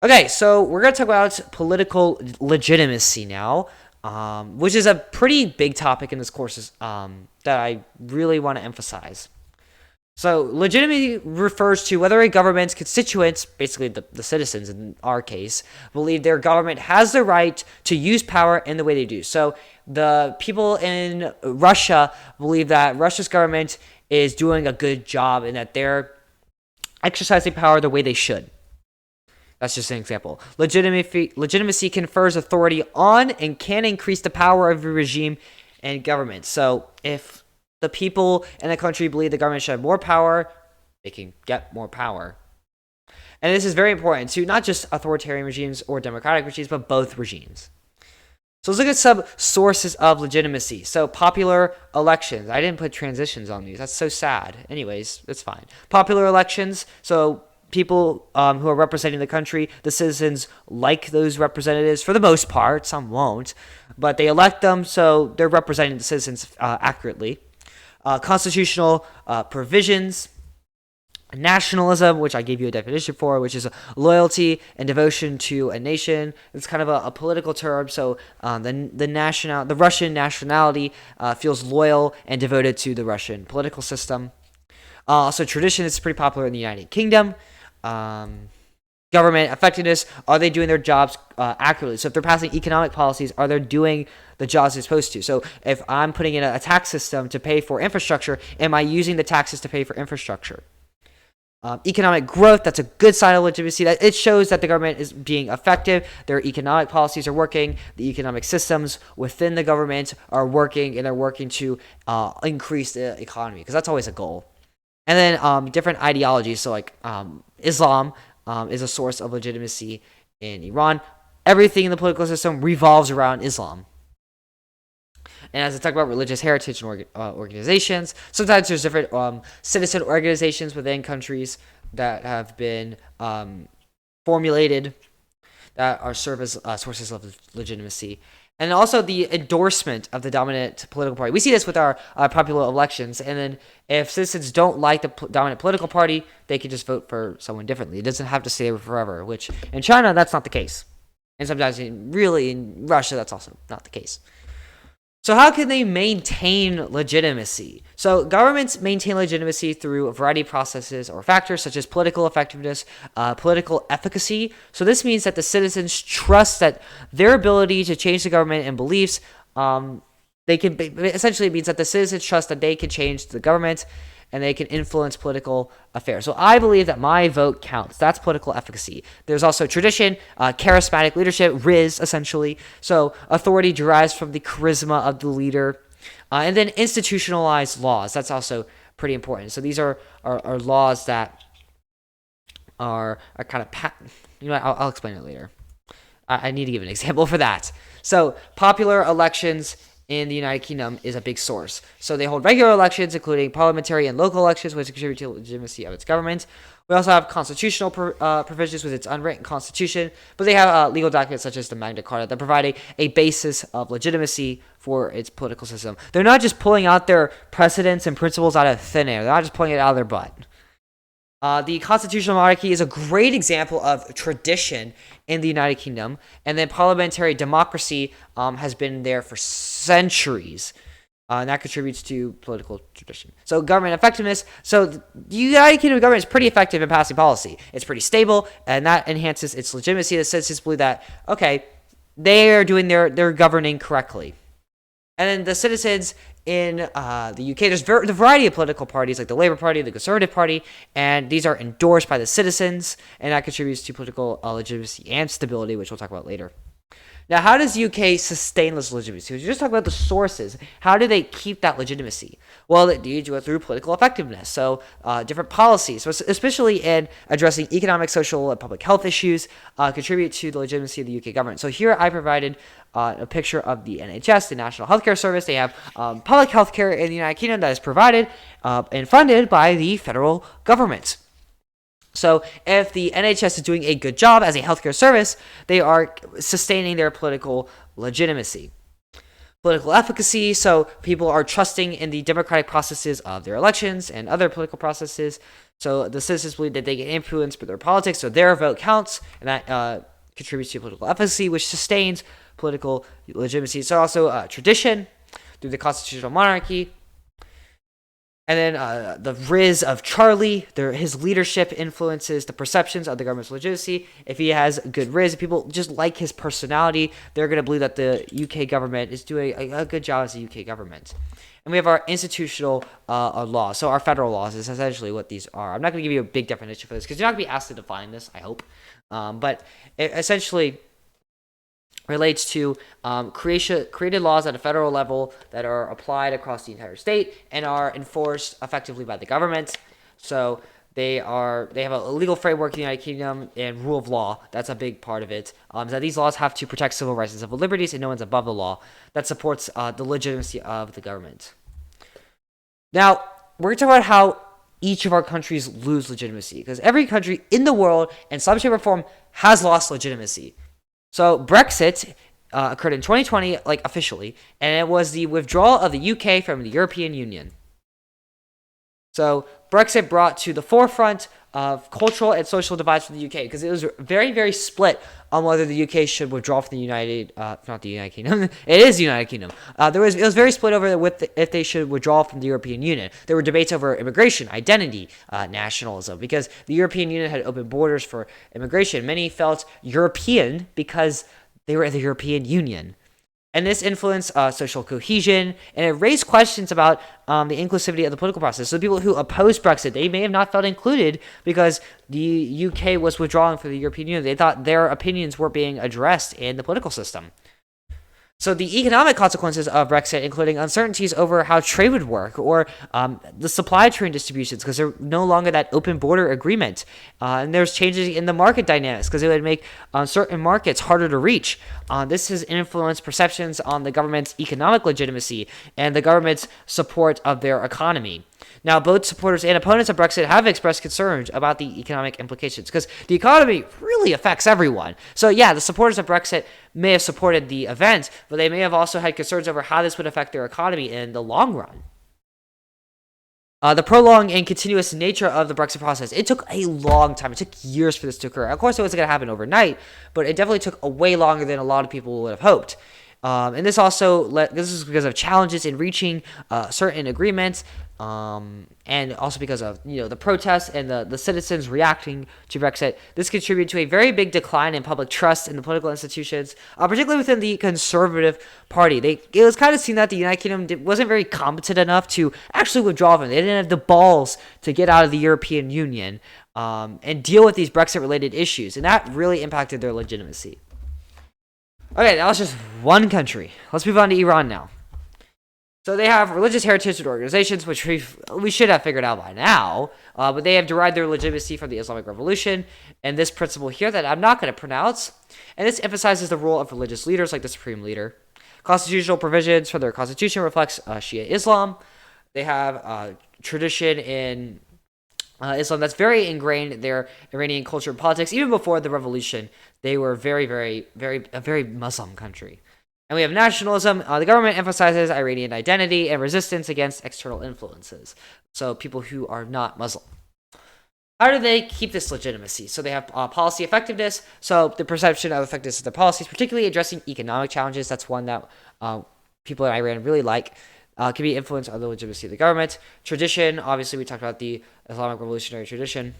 Okay, so we're going to talk about political legitimacy now, which is a pretty big topic in this course that I really want to emphasize. So, legitimacy refers to whether a government's constituents, basically the citizens in our case, believe their government has the right to use power in the way they do. So, the people in Russia believe that Russia's government is doing a good job and that they're exercising power the way they should. That's just an example. Legitimacy confers authority on and can increase the power of a regime and government. So if the people in a country believe the government should have more power, they can get more power. And this is very important to not just authoritarian regimes or democratic regimes, but both regimes. So let's look at some sources of legitimacy. So popular elections. I didn't put transitions on these. That's so sad. Anyways, it's fine. Popular elections. So people who are representing the country, the citizens like those representatives for the most part. Some won't, but they elect them, so they're representing the citizens accurately. Constitutional provisions. Nationalism, which I gave you a definition for, which is loyalty and devotion to a nation. It's kind of a political term. So the Russian nationality feels loyal and devoted to the Russian political system. Also, tradition is pretty popular in the United Kingdom. Government effectiveness, are they doing their jobs accurately? So if they're passing economic policies, are they doing the jobs they're supposed to? So if I'm putting in a tax system to pay for infrastructure, am I using the taxes to pay for infrastructure? Economic growth, that's a good sign of legitimacy. That it shows that the government is being effective, their economic policies are working, the economic systems within the government are working, and they're working to increase the economy, because that's always a goal. And then different ideologies, so like Islam is a source of legitimacy in Iran. Everything in the political system revolves around Islam. And as I talk about religious heritage and organizations, sometimes there's different citizen organizations within countries that have been formulated that are serve as sources of legitimacy. And also the endorsement of the dominant political party. We see this with our popular elections. And then if citizens don't like the dominant political party, they can just vote for someone differently. It doesn't have to stay forever, which in China, that's not the case. And sometimes in Russia, that's also not the case. So how can they maintain legitimacy? So governments maintain legitimacy through a variety of processes or factors such as political effectiveness, political efficacy. So this means that the citizens trust that their ability to change the government and beliefs, essentially it means that the citizens trust that they can change the government and they can influence political affairs. So I believe that my vote counts. That's political efficacy. There's also tradition, charismatic leadership, Riz, essentially. So authority derives from the charisma of the leader. And then institutionalized laws. That's also pretty important. So these are laws that are kind of... I'll explain it later. I need to give an example for that. So popular elections in the United Kingdom is a big source. So they hold regular elections, including parliamentary and local elections, which contribute to the legitimacy of its government. We also have constitutional provisions with its unwritten constitution, but they have legal documents such as the Magna Carta that provide a basis of legitimacy for its political system. They're not just pulling out their precedents and principles out of thin air. They're not just pulling it out of their butt. The constitutional monarchy is a great example of tradition in the United Kingdom, and then parliamentary democracy has been there for centuries, and that contributes to political tradition. So government effectiveness. So the United Kingdom government is pretty effective in passing policy. It's pretty stable, and that enhances its legitimacy. The citizens believe that, okay, they are doing their governing correctly. And then the citizens in the UK, there's the variety of political parties like the Labour Party, the Conservative Party, and these are endorsed by the citizens, and that contributes to political legitimacy and stability, which we'll talk about later. Now, how does the UK sustain this legitimacy? We just talk about the sources. How do they keep that legitimacy? Well, they do it through political effectiveness. So different policies, especially in addressing economic, social, and public health issues, contribute to the legitimacy of the UK government. So here I provided a picture of the NHS, the National Healthcare Service. They have public healthcare in the United Kingdom that is provided and funded by the federal government. So if the NHS is doing a good job as a healthcare service, they are sustaining their political legitimacy. Political efficacy, so people are trusting in the democratic processes of their elections and other political processes. So the citizens believe that they get influenced by their politics, so their vote counts, and that contributes to political efficacy, which sustains political legitimacy. So also tradition through the constitutional monarchy. And then the Riz of Charlie, his leadership influences the perceptions of the government's legitimacy. If he has good Riz, if people just like his personality, they're going to believe that the UK government is doing a good job as a UK government. And we have our institutional laws. So our federal laws is essentially what these are. I'm not going to give you a big definition for this because you're not going to be asked to define this, I hope. But it essentially relates to created laws at a federal level that are applied across the entire state and are enforced effectively by the government. So they have a legal framework in the United Kingdom and rule of law. That's a big part of it. That these laws have to protect civil rights and civil liberties, and no one's above the law. That supports the legitimacy of the government. Now, we're going to talk about how each of our countries lose legitimacy, because every country in the world, in some shape or form, has lost legitimacy. So Brexit occurred in 2020, officially, and it was the withdrawal of the UK from the European Union. So Brexit brought to the forefront of cultural and social divides from the UK, because it was very, very split on whether the UK should withdraw from the not the United Kingdom. It is the United Kingdom. It was very split over if they should withdraw from the European Union. There were debates over immigration, identity, nationalism, because the European Union had open borders for immigration. Many felt European because they were in the European Union. And this influenced social cohesion, and it raised questions about the inclusivity of the political process. So people who opposed Brexit, they may have not felt included because the UK was withdrawing from the European Union. They thought their opinions were being addressed in the political system. So the economic consequences of Brexit, including uncertainties over how trade would work or the supply chain distributions, because there's no longer that open border agreement. And there's changes in the market dynamics because it would make certain markets harder to reach. This has influenced perceptions on the government's economic legitimacy and the government's support of their economy. Now, both supporters and opponents of Brexit have expressed concerns about the economic implications because the economy really affects everyone. So, yeah, the supporters of Brexit may have supported the event, but they may have also had concerns over how this would affect their economy in the long run. The prolonged and continuous nature of the Brexit process. It took a long time. It took years for this to occur. Of course, it wasn't going to happen overnight, but it definitely took way longer than a lot of people would have hoped. And this is because of challenges in reaching certain agreements, and also because of the protests and the citizens reacting to Brexit. This contributed to a very big decline in public trust in the political institutions, particularly within the Conservative Party. It was kind of seen that the United Kingdom wasn't very competent enough to actually withdraw from it. They didn't have the balls to get out of the European Union and deal with these Brexit-related issues, and that really impacted their legitimacy. Okay, that was just one country. Let's move on to Iran now. So they have religious heritage and organizations, which we should have figured out by now, but they have derived their legitimacy from the Islamic Revolution, and this principle here that I'm not going to pronounce, and this emphasizes the role of religious leaders like the supreme leader. Constitutional provisions for their constitution reflects Shia Islam. They have tradition in Islam that's very ingrained in their Iranian culture and politics. Even before the revolution, they were a very Muslim country. And we have nationalism. The government emphasizes Iranian identity and resistance against external influences. So people who are not Muslim. How do they keep this legitimacy? So they have policy effectiveness. So the perception of effectiveness of their policies, particularly addressing economic challenges, that's one that people in Iran really like. Can be influenced on the legitimacy of the government. Tradition, obviously we talked about the Islamic revolutionary tradition.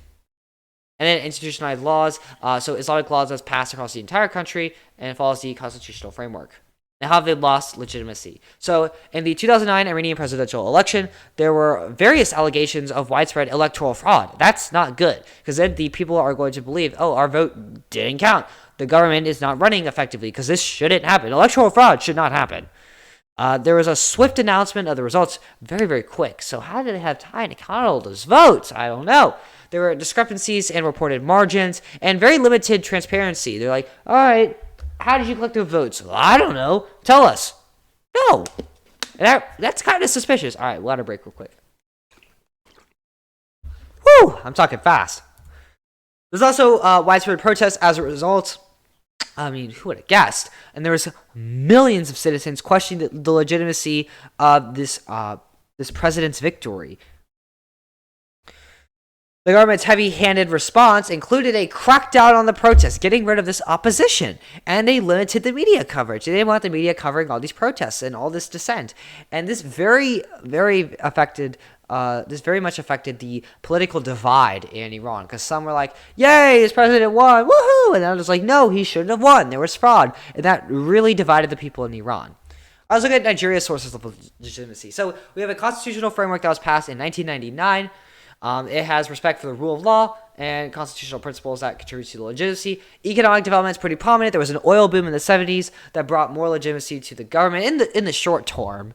And then institutionalized laws. So Islamic laws that's passed across the entire country and follows the constitutional framework. Now, how have they lost legitimacy? So in the 2009 Iranian presidential election, there were various allegations of widespread electoral fraud. That's not good, because then the people are going to believe, oh, our vote didn't count. The government is not running effectively, because this shouldn't happen. Electoral fraud should not happen. There was a swift announcement of the results very, very quick. So how did they have time to count all those votes? I don't know. There were discrepancies in reported margins and very limited transparency. They're like, all right, how did you collect the votes? Well, I don't know. Tell us. No. And that's kind of suspicious. All right, we'll have a break real quick. Whew, I'm talking fast. There's also widespread protests as a result. I mean, who would have guessed? And there was millions of citizens questioning the legitimacy of this president's victory. The government's heavy-handed response included a crackdown on the protests, getting rid of this opposition, and they limited the media coverage. They didn't want the media covering all these protests and all this dissent, and this very much affected the political divide in Iran, because some were like, "Yay, this president won, woohoo!" and others like, "No, he shouldn't have won. There was fraud," and that really divided the people in Iran. I was looking at Nigeria's sources of legitimacy. So we have a constitutional framework that was passed in 1999. It has respect for the rule of law and constitutional principles that contribute to the legitimacy. Economic development is pretty prominent. There was an oil boom in the 70s that brought more legitimacy to the government in the short term,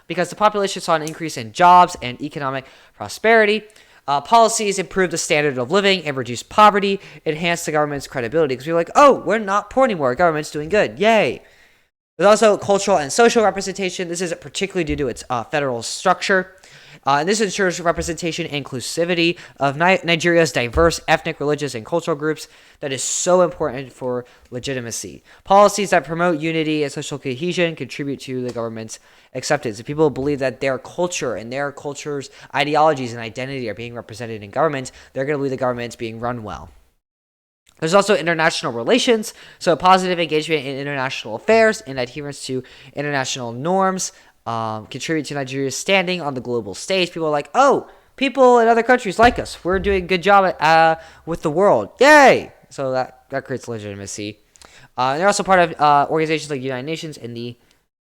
because the population saw an increase in jobs and economic prosperity. Policies improved the standard of living and reduced poverty, enhanced the government's credibility, because we were like, oh, we're not poor anymore. Government's doing good. Yay. There's also cultural and social representation. This is particularly due to its federal structure. And this ensures representation and inclusivity of Nigeria's diverse ethnic, religious, and cultural groups that is so important for legitimacy. Policies that promote unity and social cohesion contribute to the government's acceptance. If people believe that their culture and their culture's ideologies and identity are being represented in government, they're going to believe the government's being run well. There's also international relations, so positive engagement in international affairs and adherence to international norms contribute to Nigeria's standing on the global stage. People are like, oh, people in other countries like us. We're doing a good job with the world. Yay! So that creates legitimacy. And they're also part of organizations like the United Nations and the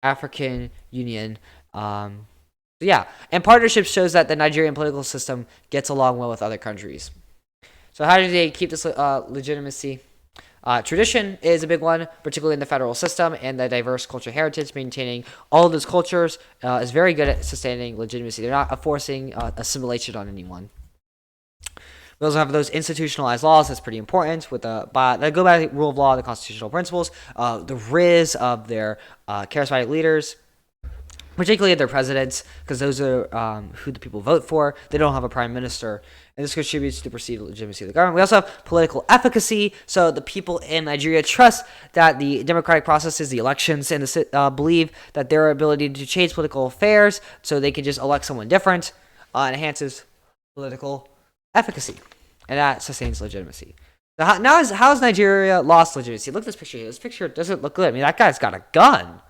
African Union. Yeah, and partnership shows that the Nigerian political system gets along well with other countries. So how do they keep this legitimacy? Tradition is a big one, particularly in the federal system, and the diverse cultural heritage. Maintaining all of those cultures is very good at sustaining legitimacy. They're not forcing assimilation on anyone. We also have those institutionalized laws. That's pretty important. They go by the rule of law, the constitutional principles, the riz of their charismatic leaders, particularly their presidents, because those are who the people vote for. They don't have a prime minister, and this contributes to the perceived legitimacy of the government. We also have political efficacy, so the people in Nigeria trust that the democratic processes, the elections, and believe that their ability to change political affairs, so they can just elect someone different, enhances political efficacy, and that sustains legitimacy. How has Nigeria lost legitimacy? Look at this picture here. This picture doesn't look good. I mean, that guy's got a gun.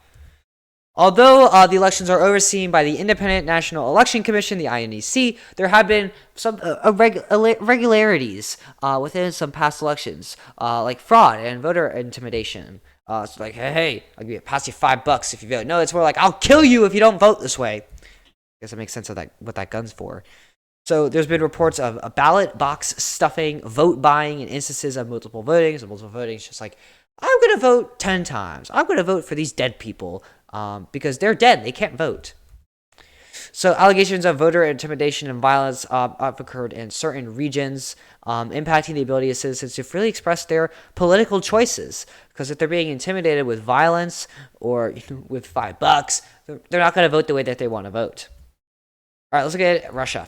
Although the elections are overseen by the Independent National Election Commission, the INEC, there have been some irregularities within some past elections, like fraud and voter intimidation. It's like, hey, I'll pass you $5 if you vote. No, it's more like, I'll kill you if you don't vote this way. I guess it makes sense of what that gun's for. So there's been reports of a ballot box stuffing, vote buying, and instances of multiple voting. So multiple voting is just like, I'm going to vote 10 times. I'm going to vote for these dead people. Because they're dead, they can't vote. So allegations of voter intimidation and violence have occurred in certain regions, impacting the ability of citizens to freely express their political choices. Because if they're being intimidated with violence or with $5, they're not going to vote the way that they want to vote. All right, let's look at Russia.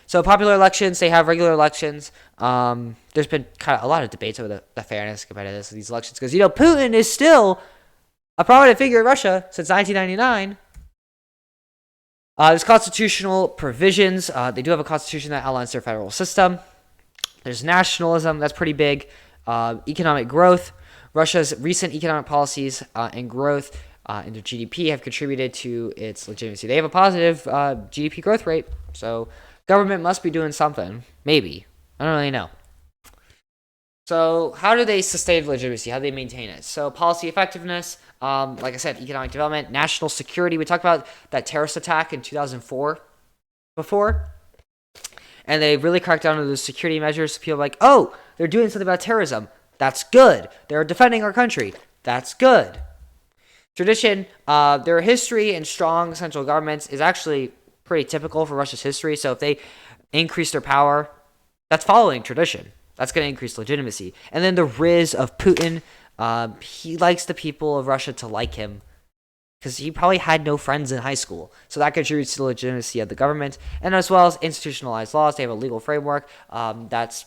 So popular elections, they have regular elections. There's been kind of a lot of debates over the fairness compared to these elections, because Putin is still a prominent figure in Russia since 1999. There's constitutional provisions. They do have a constitution that outlines their federal system. There's nationalism. That's pretty big. Economic growth. Russia's recent economic policies and growth in their GDP have contributed to its legitimacy. They have a positive GDP growth rate. So government must be doing something. Maybe. I don't really know. So how do they sustain legitimacy? How do they maintain it? So policy effectiveness, like I said, economic development, national security. We talked about that terrorist attack in 2004 before. And they really cracked down on those security measures. People are like, oh, they're doing something about terrorism. That's good. They're defending our country. That's good. Tradition, their history and strong central governments is actually pretty typical for Russia's history. So if they increase their power, that's following tradition. That's going to increase legitimacy. And then the riz of Putin, he likes the people of Russia to like him because he probably had no friends in high school. So that contributes to the legitimacy of the government. And as well as institutionalized laws, they have a legal framework that's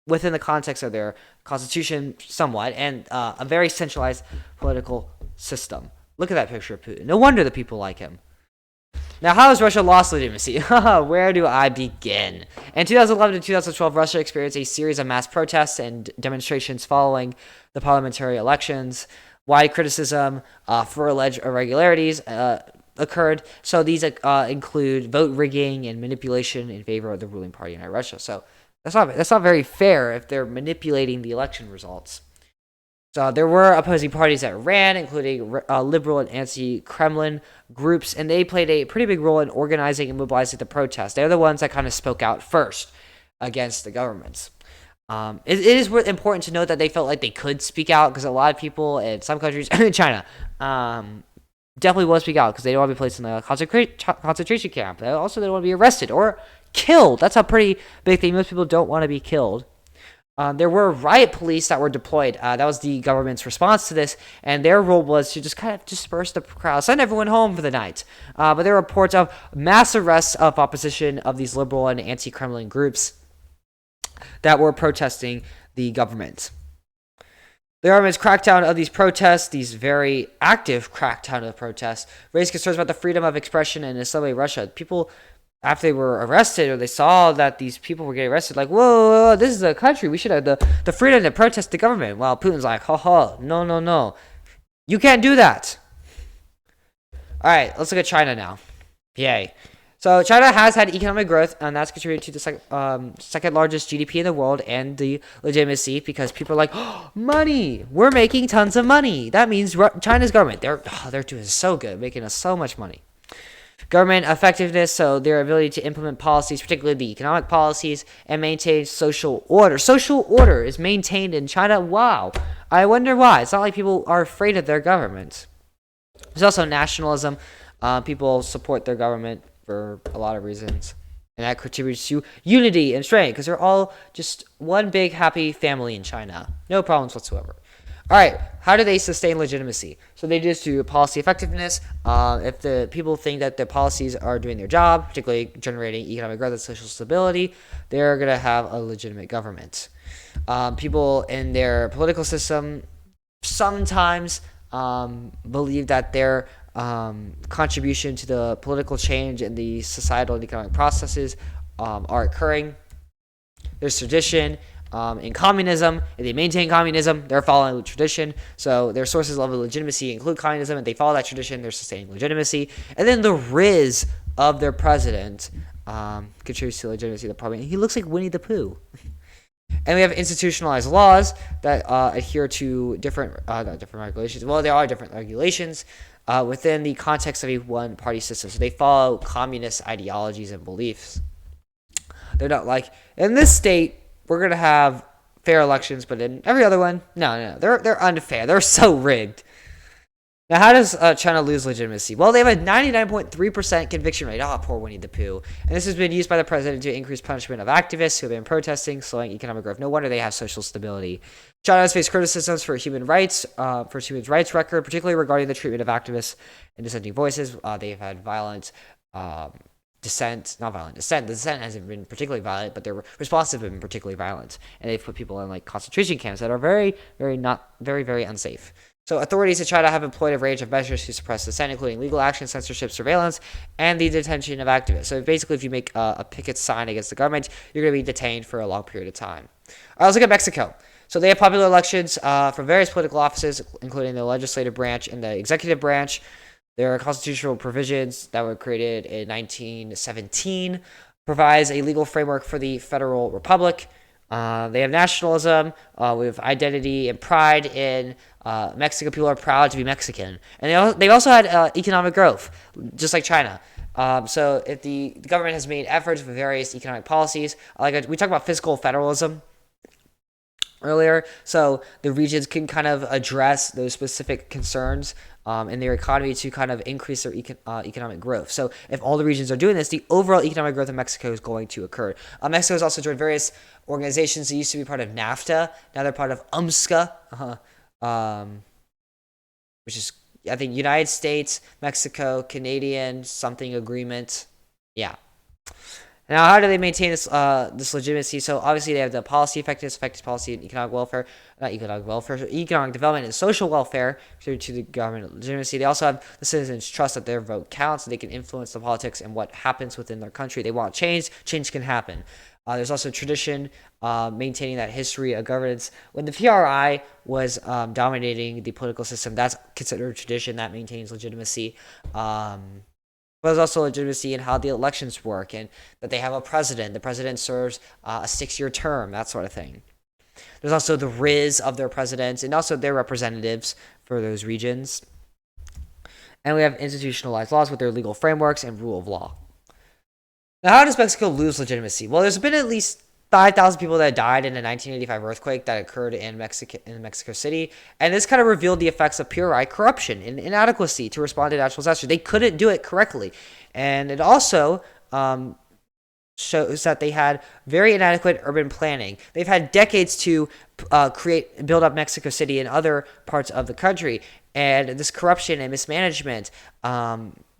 within the context of their constitution somewhat, and a very centralized political system. Look at that picture of Putin. No wonder the people like him. Now, how has Russia lost legitimacy? Where do I begin? In 2011 to 2012, Russia experienced a series of mass protests and demonstrations following the parliamentary elections. Wide criticism for alleged irregularities occurred. So these include vote rigging and manipulation in favor of the ruling party in Russia. So that's not very fair if they're manipulating the election results. So there were opposing parties that ran, including liberal and anti-Kremlin groups, and they played a pretty big role in organizing and mobilizing the protests. They're the ones that kind of spoke out first against the governments. It is important to note that they felt like they could speak out, because a lot of people in some countries, China, definitely will speak out because they don't want to be placed in a concentration camp. Also, they don't want to be arrested or killed. That's a pretty big thing. Most people don't want to be killed. There were riot police that were deployed. That was the government's response to this, and their role was to just kind of disperse the crowd, send everyone home for the night. But there were reports of mass arrests of opposition of these liberal and anti-Kremlin groups that were protesting the government. The government's crackdown of these protests, these very active crackdown of protests, raised concerns about the freedom of expression in Islamic Russia. People, after they were arrested, or they saw that these people were getting arrested, like, whoa, this is a country. We should have the freedom to protest the government. While Putin's like, no. You can't do that. All right, let's look at China now. Yay. So China has had economic growth, and that's contributed to the second largest GDP in the world and the legitimacy, because people are like, oh, money. We're making tons of money. That means China's government, they're doing so good, making us so much money. Government effectiveness, so their ability to implement policies, particularly the economic policies, and maintain social order. Social order is maintained in China. Wow. I wonder why. It's not like people are afraid of their government. There's also nationalism. People support their government for a lot of reasons, and that contributes to unity and strength, because they're all just one big happy family in China. No problems whatsoever. All right, how do they sustain legitimacy? So they just do policy effectiveness. If the people think that their policies are doing their job, particularly generating economic growth and social stability, they're going to have a legitimate government. People in their political system sometimes believe that their contribution to the political change and the societal and economic processes are occurring. There's tradition. In communism, if they maintain communism, they're following the tradition. So their sources of legitimacy include communism, and they follow that tradition, they're sustaining legitimacy. And then the riz of their president contributes to legitimacy of the parliament. He looks like Winnie the Pooh. And we have institutionalized laws that adhere to different regulations. Well, there are different regulations within the context of a one-party system. So they follow communist ideologies and beliefs. They're not like, in this state, we're going to have fair elections, but in every other one, no. They're unfair. They're so rigged. Now, how does China lose legitimacy? Well, they have a 99.3% conviction rate. Oh, poor Winnie the Pooh. And this has been used by the president to increase punishment of activists who have been protesting, slowing economic growth. No wonder they have social stability. China has faced criticisms for human rights, record, particularly regarding the treatment of activists and dissenting voices. They've had violent dissent. The dissent hasn't been particularly violent, but their responses have been particularly violent. And they've put people in concentration camps that are very, very unsafe. So authorities in China have employed a range of measures to suppress dissent, including legal action, censorship, surveillance, and the detention of activists. So basically, if you make a picket sign against the government, you're going to be detained for a long period of time. All right, let's look at Mexico. So they have popular elections from various political offices, including the legislative branch and the executive branch. There are constitutional provisions that were created in 1917, provides a legal framework for the federal republic. They have nationalism with identity and pride in Mexico. People are proud to be Mexican. And they've also had economic growth, just like China. So if the government has made efforts with various economic policies, we talked about fiscal federalism earlier, so the regions can kind of address those specific concerns in their economy to kind of increase their economic growth. So if all the regions are doing this, the overall economic growth of Mexico is going to occur. Mexico has also joined various organizations that used to be part of NAFTA. Now they're part of UMSCA, which is, I think, United States, Mexico, Canadian something agreement. Yeah. Now, how do they maintain this legitimacy? So obviously they have the policy effectiveness policy, and economic welfare, not economic welfare, economic development and social welfare through to the government legitimacy. They also have the citizens' trust that their vote counts, and they can influence the politics and what happens within their country. They want change. Change can happen. There's also tradition, maintaining that history of governance. When the PRI was dominating the political system, that's considered tradition. That maintains legitimacy. But there's also legitimacy in how the elections work, and that they have a president. The president serves a 6-year term, that sort of thing. There's also the RIS of their presidents and also their representatives for those regions. And we have institutionalized laws with their legal frameworks and rule of law. Now, how does Mexico lose legitimacy? Well, there's been at least 5,000 people that died in the 1985 earthquake that occurred in Mexico City, and this kind of revealed the effects of PRI corruption and inadequacy to respond to natural disasters. They couldn't do it correctly, and it also shows that they had very inadequate urban planning. They've had decades to build up Mexico City and other parts of the country, and this corruption and mismanagement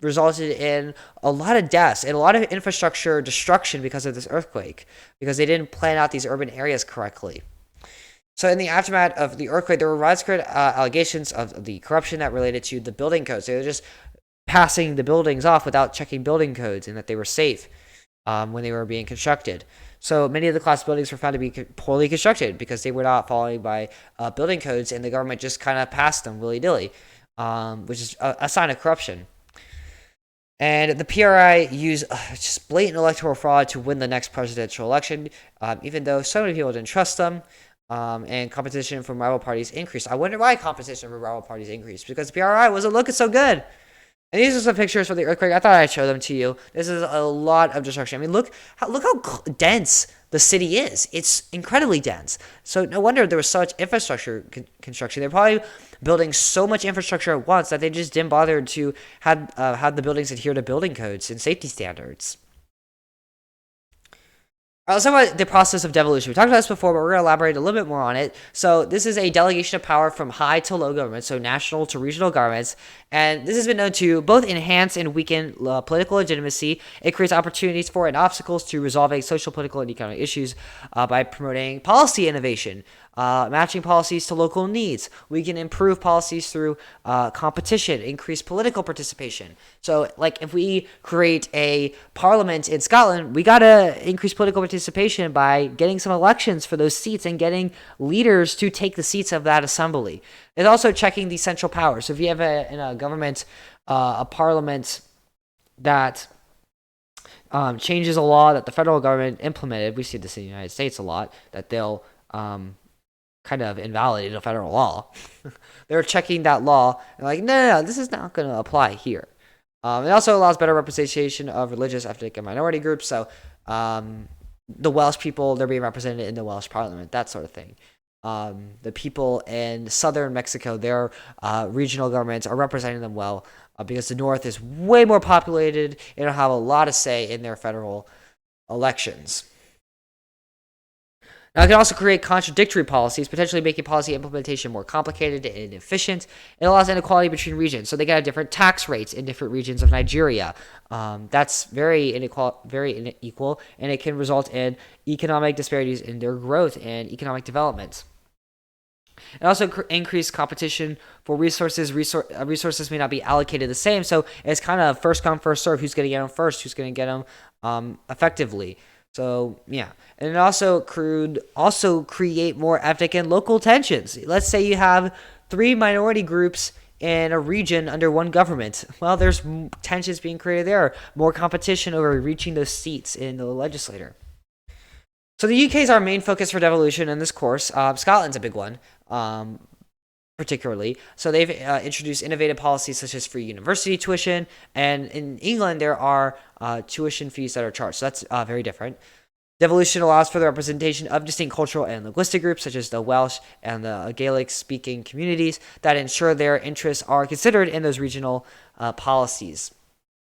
resulted in a lot of deaths and a lot of infrastructure destruction because of this earthquake, because they didn't plan out these urban areas correctly. So in the aftermath of the earthquake, there were widespread allegations of the corruption that related to the building codes. They were just passing the buildings off without checking building codes and that they were safe when they were being constructed. So many of the class buildings were found to be poorly constructed because they were not following by building codes, and the government just kind of passed them willy-nilly, which is a sign of corruption. And the PRI used just blatant electoral fraud to win the next presidential election, even though so many people didn't trust them, and competition from rival parties increased. I wonder why competition from rival parties increased, because the PRI wasn't looking so good. And these are some pictures from the earthquake. I thought I'd show them to you. This is a lot of destruction. I mean, look how dense the city is. It's incredibly dense. So no wonder there was such infrastructure construction. They're probably building so much infrastructure at once that they just didn't bother to have the buildings adhere to building codes and safety standards. Let's talk about the process of devolution. We talked about this before, but we're going to elaborate a little bit more on it. So this is a delegation of power from high to low government, so national to regional governments. And this has been known to both enhance and weaken political legitimacy. It creates opportunities for and obstacles to resolving social, political, and economic issues by promoting policy innovation, matching policies to local needs. We can improve policies through competition, increase political participation. So, like, if we create a parliament in Scotland, we got to increase political participation by getting some elections for those seats and getting leaders to take the seats of that assembly. It's also checking the central power. So if you have in a government, a parliament that changes a law that the federal government implemented, we see this in the United States a lot, that they'll kind of invalidate a federal law. They're checking that law and like, no, this is not going to apply here. It also allows better representation of religious, ethnic, and minority groups. So the Welsh people, they're being represented in the Welsh parliament, that sort of thing. The people in southern Mexico, their regional governments are representing them well because the north is way more populated. It'll have a lot of say in their federal elections. Now, it can also create contradictory policies, potentially making policy implementation more complicated and inefficient. It allows inequality between regions, so they can have different tax rates in different regions of Nigeria. That's very unequal, and it can result in economic disparities in their growth and economic development. It also increased competition for resources. Resources may not be allocated the same, so it's kind of first come, first serve. Who's going to get them first? Who's going to get them effectively? So, yeah. And it also create more ethnic and local tensions. Let's say you have 3 minority groups in a region under one government. Well, there's tensions being created there. More competition over reaching those seats in the legislature. So the UK is our main focus for devolution in this course. Scotland's a big one, particularly. So they've introduced innovative policies such as free university tuition, and in England there are tuition fees that are charged. So that's very different. Devolution allows for the representation of distinct cultural and linguistic groups such as the Welsh and the Gaelic-speaking communities that ensure their interests are considered in those regional policies,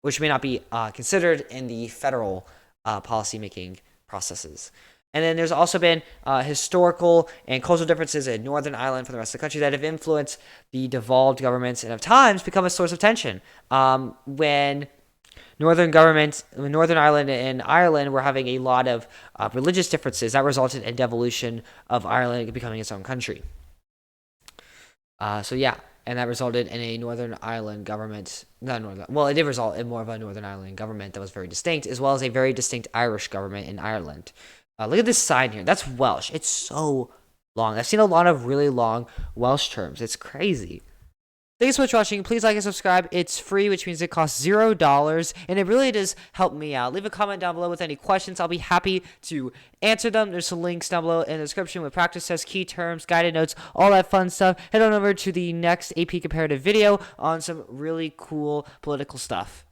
which may not be considered in the federal policy-making processes. And then there's also been historical and cultural differences in Northern Ireland from the rest of the country that have influenced the devolved governments and at times become a source of tension when Northern Ireland and Ireland were having a lot of religious differences that resulted in devolution of Ireland becoming its own country. So yeah, and that resulted in a Northern Ireland government. It did result in more of a Northern Ireland government that was very distinct, as well as a very distinct Irish government in Ireland. Look at this sign here. That's Welsh. It's so long. I've seen a lot of really long Welsh terms. It's crazy. Thanks so much for watching. Please like and subscribe. It's free, which means it costs $0, and it really does help me out. Leave a comment down below with any questions. I'll be happy to answer them. There's some links down below in the description with practice tests, key terms, guided notes, all that fun stuff. Head on over to the next AP Comparative video on some really cool political stuff.